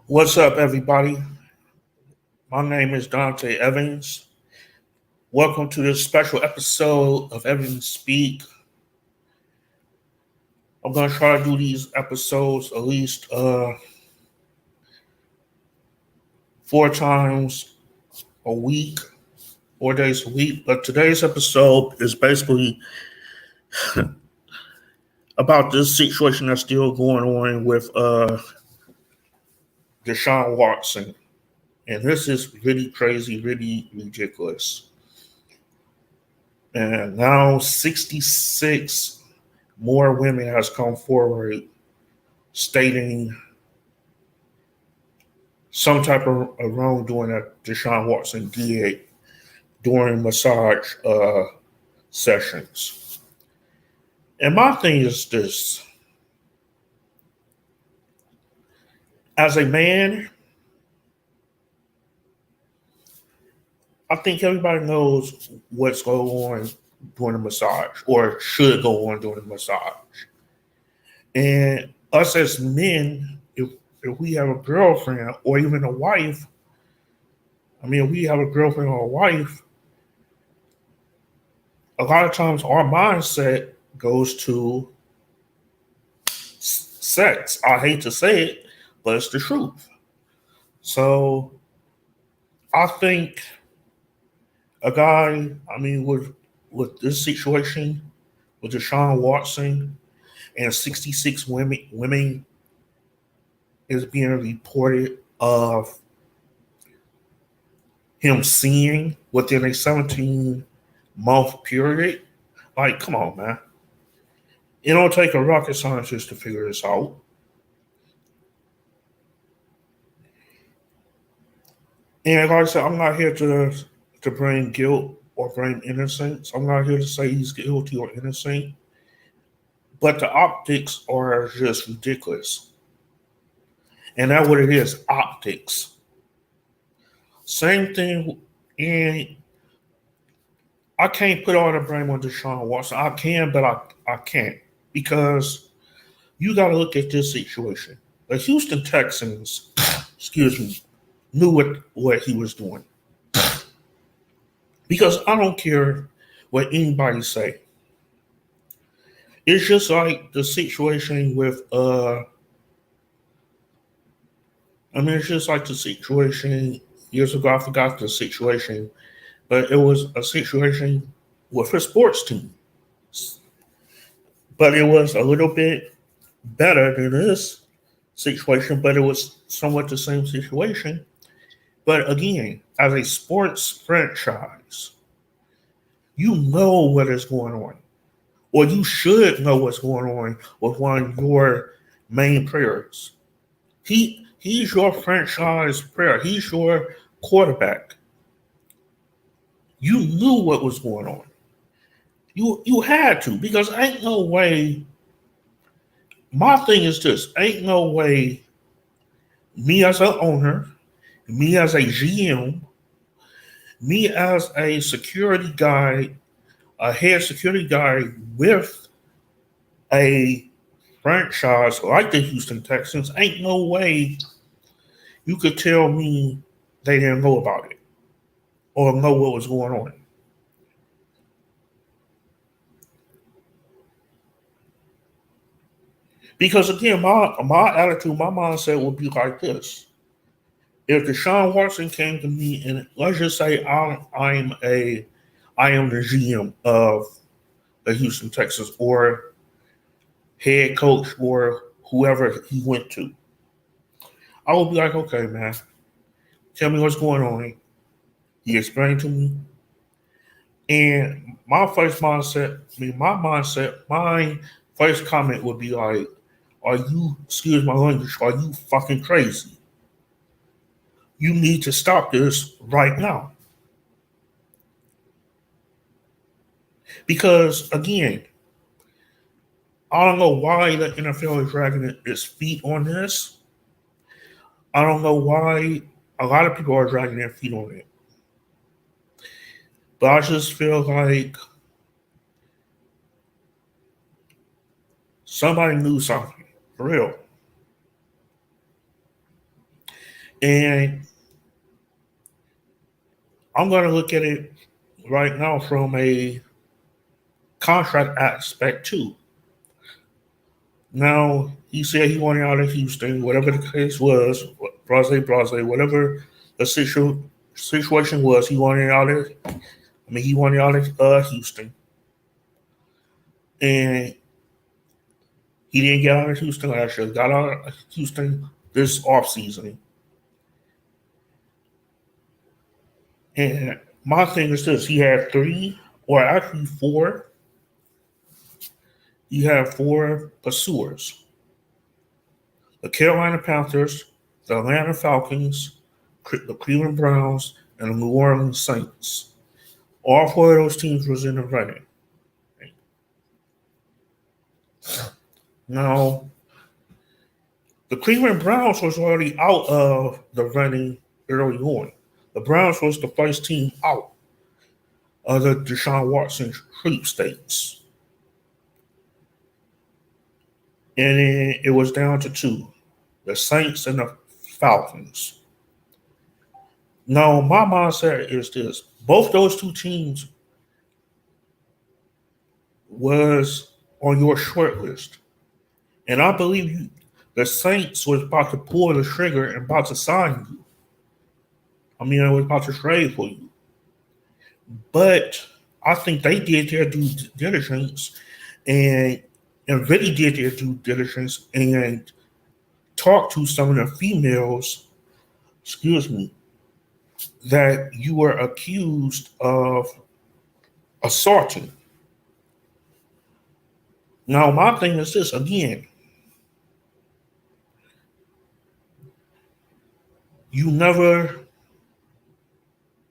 What's up, everybody? My name is Dante Evans. Welcome to this special episode of Evans Speak. I'm going to try to do these episodes at least 4 times a week, 4 days a week. But today's episode is basically about this situation that's still going on with DeShaun Watson. And this is really crazy, really ridiculous. And now 66 more women has come forward stating some type of wrongdoing that DeShaun Watson did during massage sessions. And my thing is this: as a man, I think everybody knows what's going on during the massage or should go on during the massage. And us as men, if we have a girlfriend or even a wife, if we have a girlfriend or a wife, a lot of times our mindset goes to sex. I hate to say it, but it's the truth. So I think a guy, with this situation, with DeShaun Watson and 66 women is being reported of him seeing within a 17-month period. Like, come on, man. It don't take a rocket scientist to figure this out. And like I said, I'm not here to bring guilt or bring innocence. I'm not here to say he's guilty or innocent. But the optics are just ridiculous. And that's what it is, optics. Same thing, and I can't put all the blame on DeShaun Watson. I can, but I can't. Because you got to look at this situation. The Houston Texans, knew what he was doing. Because I don't care what anybody say. It's just like the situation with it's just like the situation years ago. I forgot the situation, but it was a situation with a sports team. But it was a little bit better than this situation, but it was somewhat the same situation. But again, as a sports franchise, you know what is going on, or you should know what's going on with one of your main players. He's your franchise player. He's your quarterback. You knew what was going on. You had to, because ain't no way. My thing is this: ain't no way me as an owner, me as a GM, me as a security guy, a head security guy with a franchise like the Houston Texans, ain't no way you could tell me they didn't know about it or know what was going on. Because again, my attitude, my mindset would be like this: if DeShaun Watson came to me and let's just say I am the GM of the Houston Texans or head coach or whoever he went to, I would be like, okay, man, tell me what's going on. He explained to me, and my first comment would be like, "Are you? Excuse my language. Are you fucking crazy? You need to stop this right now." Because again, I don't know why the NFL is dragging its feet on this. I don't know why a lot of people are dragging their feet on it. But I just feel like somebody knew something, for real. And I'm going to look at it right now from a contract aspect too. Now, he said he wanted out of Houston, whatever the case was, blase, whatever the situation was, he wanted out of, he wanted out of Houston. And he didn't get out of Houston last year, got out of Houston this offseason. And my thing is this, he had three, or actually four. You have four pursuers. The Carolina Panthers, the Atlanta Falcons, the Cleveland Browns, and the New Orleans Saints. All four of those teams was in the running. Now, the Cleveland Browns was already out of the running early on. The Browns was the first team out of the DeShaun Watson sweepstakes. And then it was down to two, the Saints and the Falcons. Now, my mindset is this. Both those two teams was on your short list. And I believe the Saints was about to pull the trigger and about to sign you. I was about to trade for you. But I think they did their due diligence and really did their due diligence and talked to some of the females, that you were accused of assaulting. Now, my thing is this again.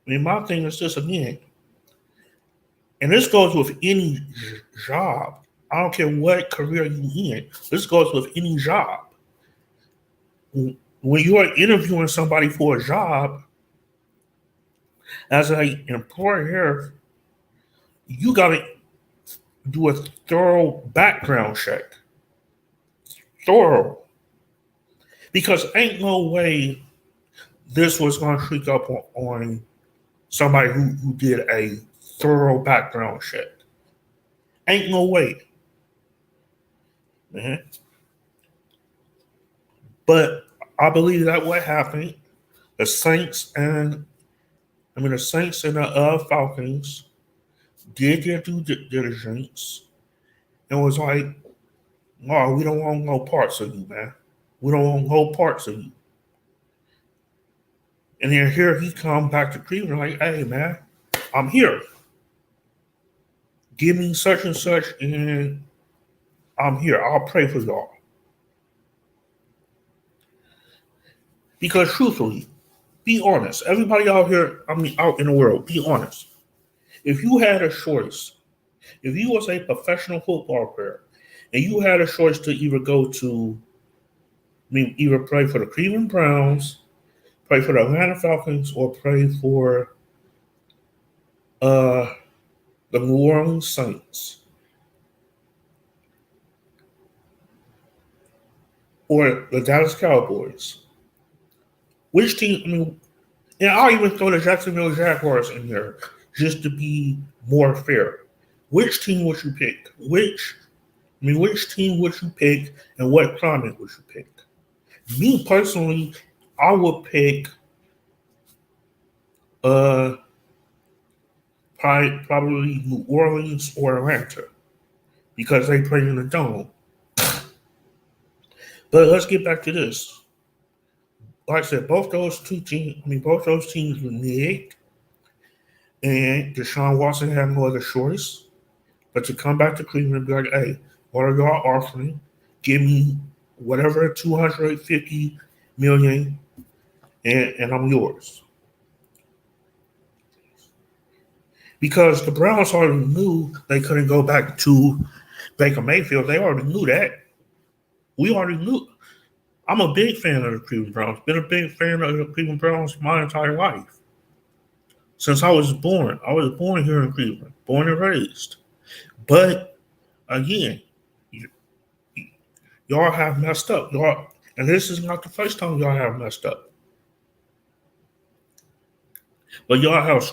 My thing is this again. And this goes with any job. I don't care what career you're in. This goes with any job. When you are interviewing somebody for a job, as an employer, you got to do a thorough background check. Thorough. Because ain't no way this was going to creep up on somebody who did a thorough background check. Ain't no way. Man. But I believe that what happened, the Saints and the Falcons did their due diligence and was like, no, we don't want no parts of you, man. We don't want no parts of you. And then here he come back to Cleveland like, hey, man, I'm here. Give me such and such, and I'm here. I'll pray for y'all. Because truthfully, be honest. Everybody out here, out in the world, be honest. If you had a choice, if you was a professional football player, and you had a choice to either either play for the Cleveland Browns, play for the Atlanta Falcons, or play for the New Orleans Saints, or the Dallas Cowboys, which team, and I'll even throw the Jacksonville Jaguars in there just to be more fair. Which team would you pick? Which team would you pick, and what climate would you pick? Me personally, I would pick probably New Orleans or Atlanta because they play in the dome. But let's get back to this. Like I said, both those teams were mid, and DeShaun Watson had no other choice but to come back to Cleveland and be like, hey, what are y'all offering? Give me whatever, $250 million, and I'm yours. Because the Browns already knew they couldn't go back to Baker Mayfield. They already knew that. We already knew. I'm a big fan of the Cleveland Browns. Been a big fan of the Cleveland Browns my entire life. Since I was born. I was born here in Cleveland. Born and raised. But, again, y'all have messed up. And this is not the first time y'all have messed up. But y'all have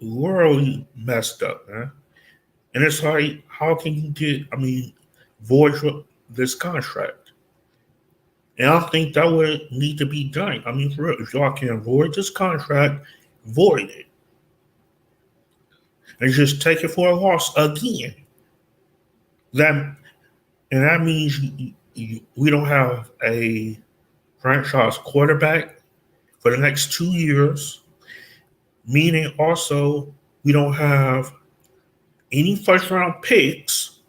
royally messed up, man. And it's like, how can you void this contract? And I think that would need to be done. I mean, for real, if y'all can void this contract, void it. And just take it for a loss again. That and that means we don't have a franchise quarterback for the next 2 years, meaning also we don't have any first round picks.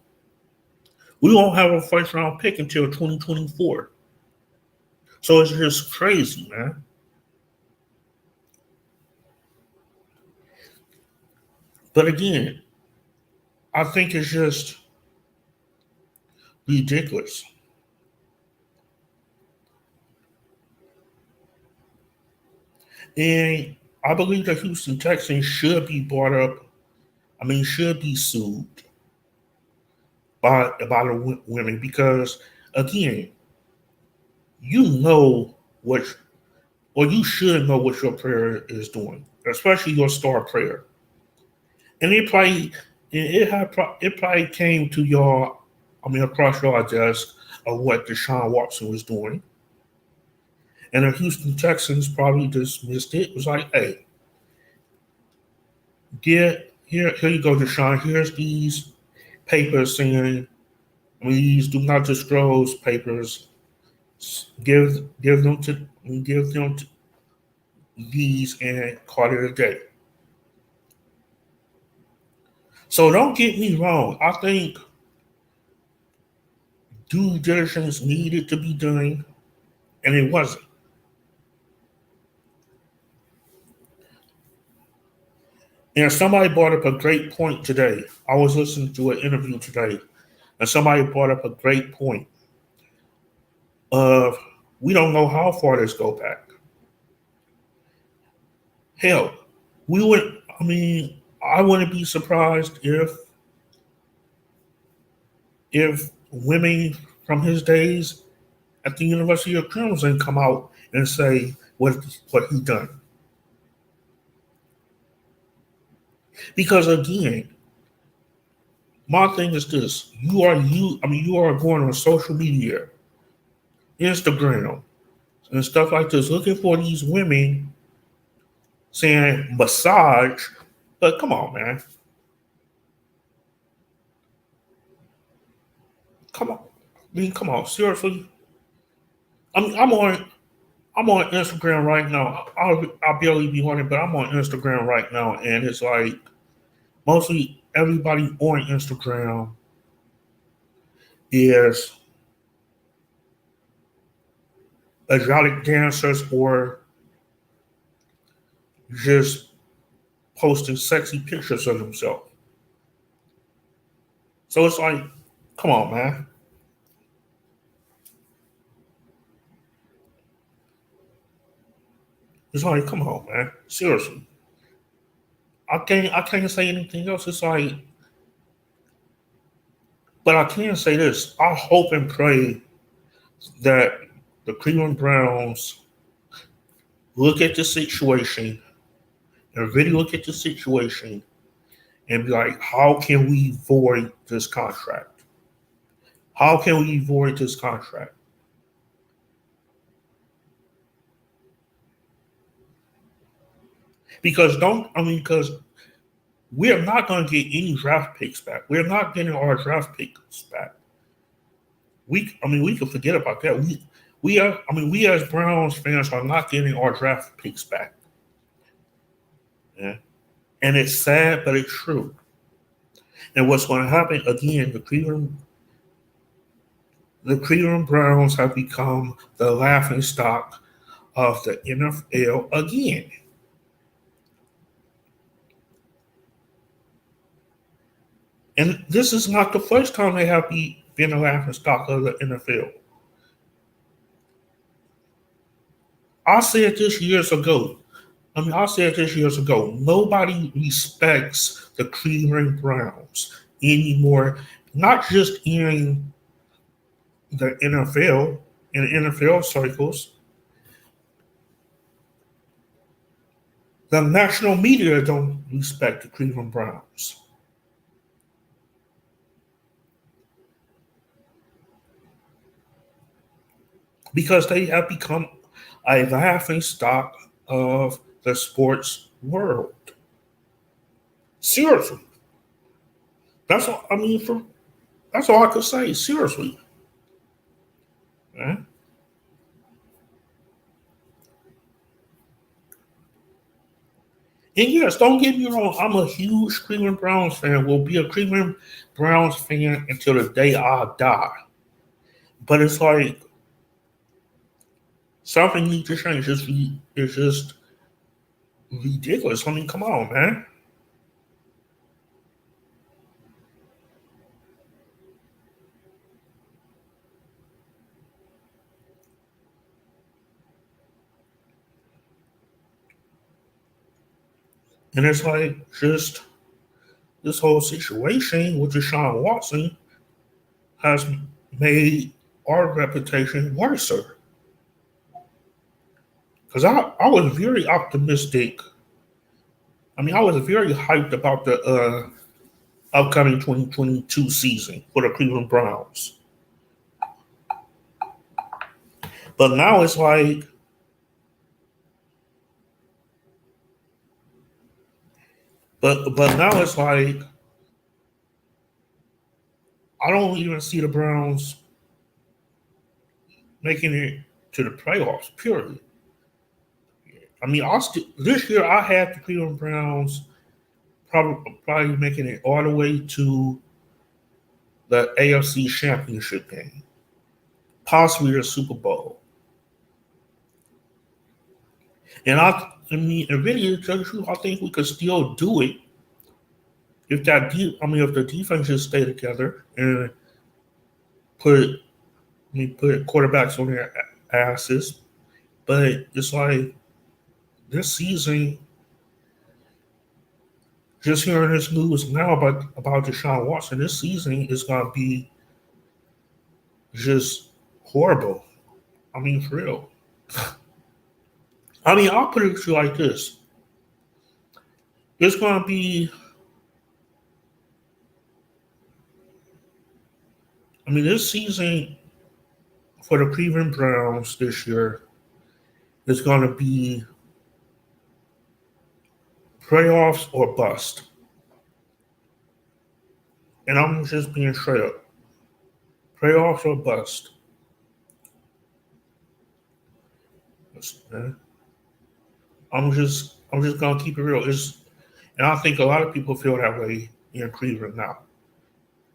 We won't have a first round pick until 2024. So it's just crazy, man. But again, I think it's just ridiculous. And I believe the Houston Texans should be brought up, should be sued by the women because, again, you know what, or you should know what your player is doing, especially your star player. And it probably came to across your desk of what DeShaun Watson was doing. And the Houston Texans probably dismissed it. It was like, hey, here you go, DeShaun. Here's these papers saying, these do not disclose papers. Give them to these and call it a day. So don't get me wrong. I think due diligence needed to be done, and it wasn't. And somebody brought up a great point today. I was listening to an interview today, and somebody brought up a great point of we don't know how far this go back. Hell, I wouldn't be surprised if women from his days at the University of Clemson come out and say what he done. Because again, my thing is this: you are going on social media, Instagram, and stuff like this, looking for these women saying massage. But come on, man. Come on. Come on, seriously. I'm on Instagram right now. I'll barely be on it, but I'm on Instagram right now, and it's like mostly everybody on Instagram is exotic dancers or just posting sexy pictures of themselves. So it's like, come on, man. It's like, come on, man. Seriously. I can't say anything else. It's like, but I can say this. I hope and pray that the Cleveland Browns look at the situation and really look at the situation and be like, how can we void this contract? How can we void this contract? Because we are not going to get any draft picks back. We're not getting our draft picks back. We can forget about that. We as Browns fans are not getting our draft picks back. Yeah. And it's sad, but it's true. And what's going to happen again, the Cleveland Browns have become the laughing stock of the NFL again. And this is not the first time they have been a laughing stock of the NFL. I said this years ago. Nobody respects the Cleveland Browns anymore, not just in the NFL, in NFL circles. The national media don't respect the Cleveland Browns because they have become a laughing stock of the sports world. Seriously, that's all. I mean, that's all I could say. Seriously, man. And yes, don't get me wrong. I'm a huge Cleveland Browns fan. Will be a Cleveland Browns fan until the day I die. But it's like something needs to change. It's just ridiculous. I mean, come on, man. And it's like just this whole situation with DeShaun Watson has made our reputation worse. Because I was very optimistic. I mean, I was very hyped about the upcoming 2022 season for the Cleveland Browns. But now it's like, but now it's like I don't even see the Browns making it to the playoffs. Period. I mean, this year I had the Cleveland Browns probably making it all the way to the AFC Championship game, possibly the Super Bowl. And I mean, and really, to tell the truth, I think we could still do it if if the defense just stay together and put put quarterbacks on their asses. But it's like this season, just hearing this news now about DeShaun Watson, this season is gonna be just horrible. I mean, for real. I mean, I'll put it to you like this: it's gonna be. I mean, this season for the Cleveland Browns this year is going to be playoffs or bust. And I'm just being straight up. Playoffs or bust. I'm just gonna keep it real. And I think a lot of people feel that way in Cleveland now.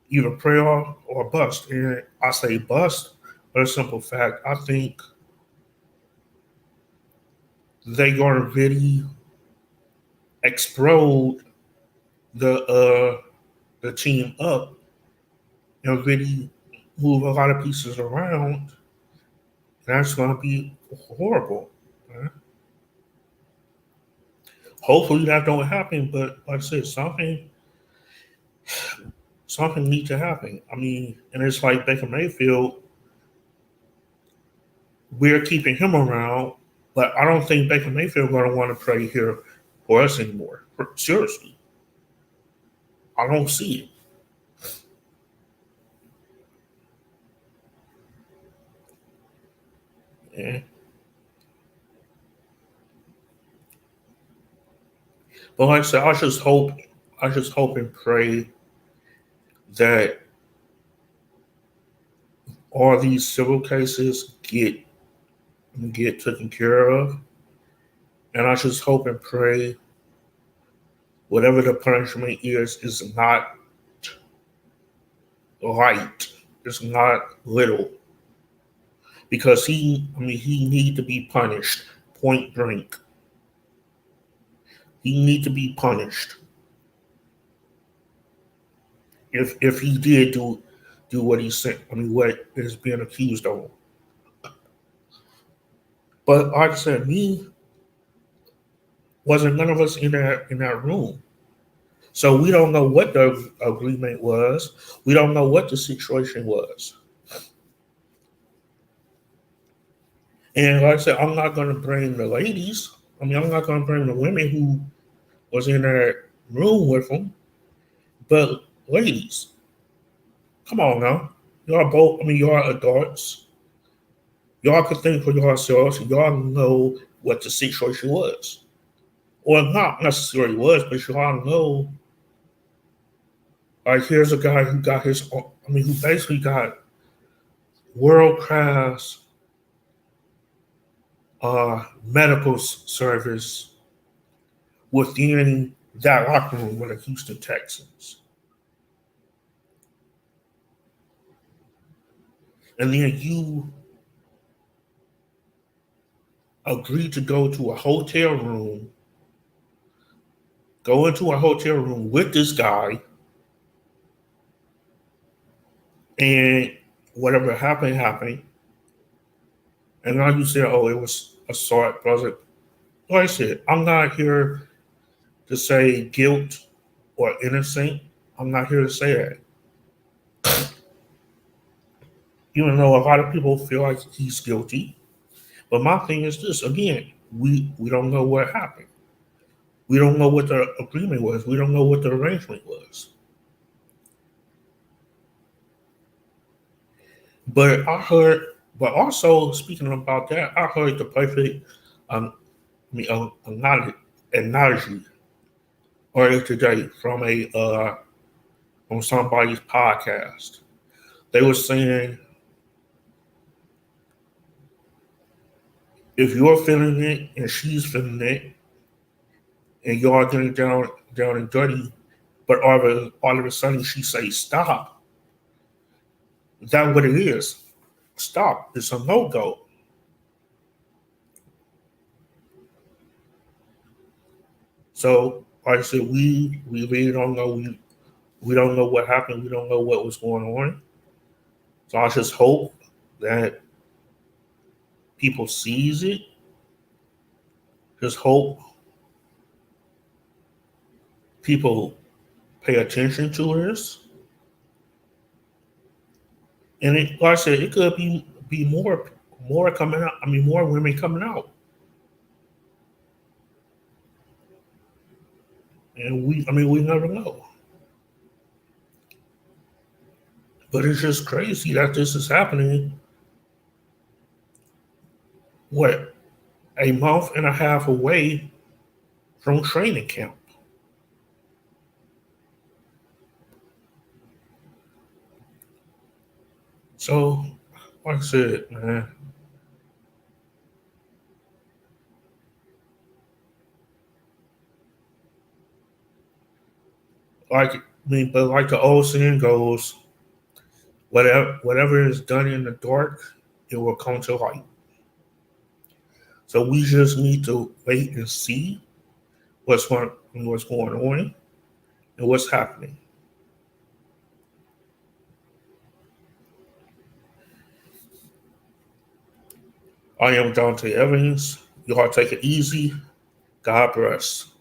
Either playoff or bust. And I say bust for a simple fact. I think they're gonna really explode the team up and really move a lot of pieces around. That's going to be horrible. Right? Hopefully that don't happen, but like I said, something needs to happen. I mean, and it's like Baker Mayfield, we're keeping him around, but I don't think Baker Mayfield going to want to play here for us anymore. Seriously, I don't see it. Yeah. But like I said, I just hope and pray that all these civil cases get taken care of, and I just hope and pray whatever the punishment is not light, it's not little, because he need to be punished, point blank. He need to be punished if he did do what he said. I mean, what is being accused of. But like I said, me wasn't none of us in that room. So we don't know what the agreement was. We don't know what the situation was. And like I said, I'm not going to blame the ladies. I mean, I'm not going to blame the women who was in that room with him, but ladies, come on now. Y'all both, I mean, y'all adults. Y'all can think for yourselves. Y'all know what the situation was. Or not necessarily was, but y'all know, like, here's a guy who got his, I mean, who basically got world class medical service within that locker room with the Houston Texans. And then you agree to go into a hotel room with this guy, and whatever happened. And now you say, oh, it was assault. But I was like I said, I'm not here to say guilt or innocent. I'm not here to say that. Even though a lot of people feel like he's guilty. But my thing is this, again, we don't know what happened. We don't know what the agreement was. We don't know what the arrangement was. But also speaking about that, I heard the perfect analogy earlier today from somebody's podcast. They were saying if you're feeling it and she's feeling it, and y'all getting down and dirty, but all of a sudden she says stop. Is that what it is? Stop. It's a no go. So like I said, we really don't know. We don't know what happened. We don't know what was going on. So I just hope that people sees it. Just hope people pay attention to this. And like I said, it could be more coming out. I mean, more women coming out. And we never know. But it's just crazy that this is happening. What, a month and a half away from training camp? So, like I said, man, but like the old saying goes, whatever is done in the dark, it will come to light. So we just need to wait and see what's going on and what's happening. I am Dante Evans. Y'all take it easy. God bless.